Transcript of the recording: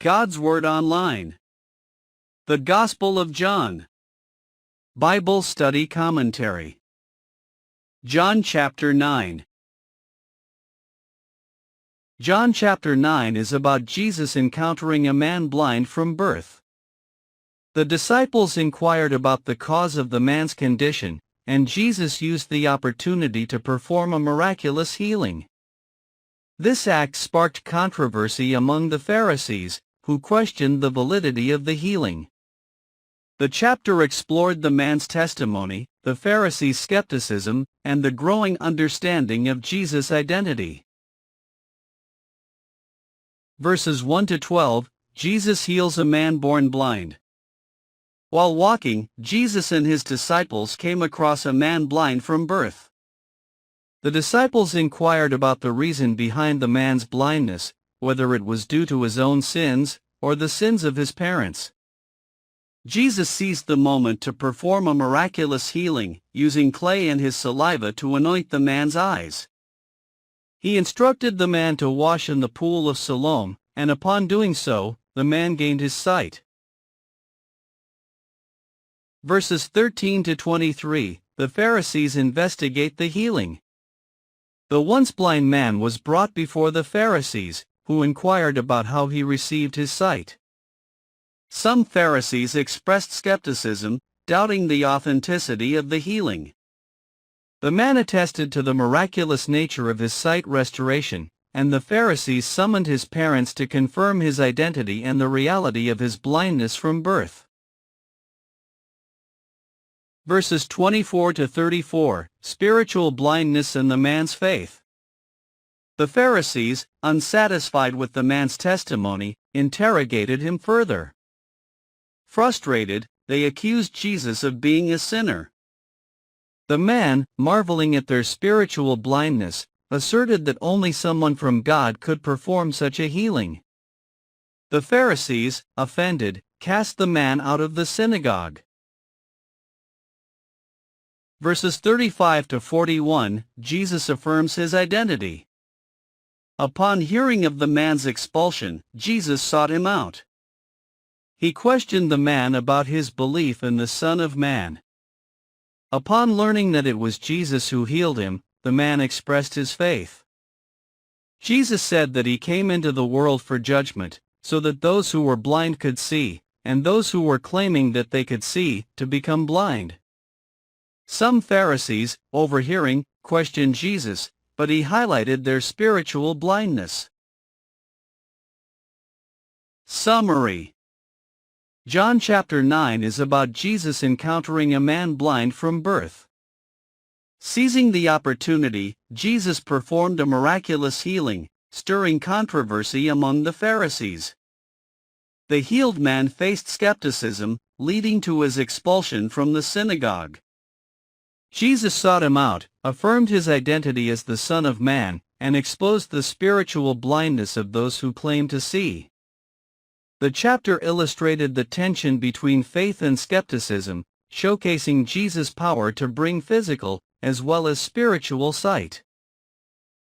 God's Word Online. The Gospel of John. Bible Study Commentary. John chapter 9. John chapter 9 is about Jesus encountering a man blind from birth. The disciples inquired about the cause of the man's condition, and Jesus used the opportunity to perform a miraculous healing. This act sparked controversy among the Pharisees, who questioned the validity of the healing. The chapter explored the man's testimony, the Pharisees' skepticism, and the growing understanding of Jesus' identity. Verses 1 to 12, Jesus heals a man born blind. While walking, Jesus and his disciples came across a man blind from birth. The disciples inquired about the reason behind the man's blindness, whether it was due to his own sins, or the sins of his parents. Jesus seized the moment to perform a miraculous healing, using clay and his saliva to anoint the man's eyes. He instructed the man to wash in the pool of Siloam, and upon doing so, the man gained his sight. Verses 13 to 23, the Pharisees investigate the healing. The once blind man was brought before the Pharisees, who inquired about how he received his sight. Some Pharisees expressed skepticism, doubting the authenticity of the healing. The man attested to the miraculous nature of his sight restoration, and the Pharisees summoned his parents to confirm his identity and the reality of his blindness from birth. Verses 24 to 34, spiritual blindness and the man's faith. The Pharisees, unsatisfied with the man's testimony, interrogated him further. Frustrated, they accused Jesus of being a sinner. The man, marveling at their spiritual blindness, asserted that only someone from God could perform such a healing. The Pharisees, offended, cast the man out of the synagogue. Verses 35 to 41, Jesus affirms his identity. Upon hearing of the man's expulsion, Jesus sought him out. He questioned the man about his belief in the Son of Man. Upon learning that it was Jesus who healed him, the man expressed his faith. Jesus said that he came into the world for judgment, so that those who were blind could see, and those who were claiming that they could see, to become blind. Some Pharisees, overhearing, questioned Jesus, but he highlighted their spiritual blindness. Summary. John chapter 9 is about Jesus encountering a man blind from birth. Seizing the opportunity, Jesus performed a miraculous healing, stirring controversy among the Pharisees. The healed man faced skepticism, leading to his expulsion from the synagogue. Jesus sought him out, affirmed his identity as the Son of Man, and exposed the spiritual blindness of those who claim to see. The chapter illustrated the tension between faith and skepticism, showcasing Jesus' power to bring physical, as well as spiritual sight.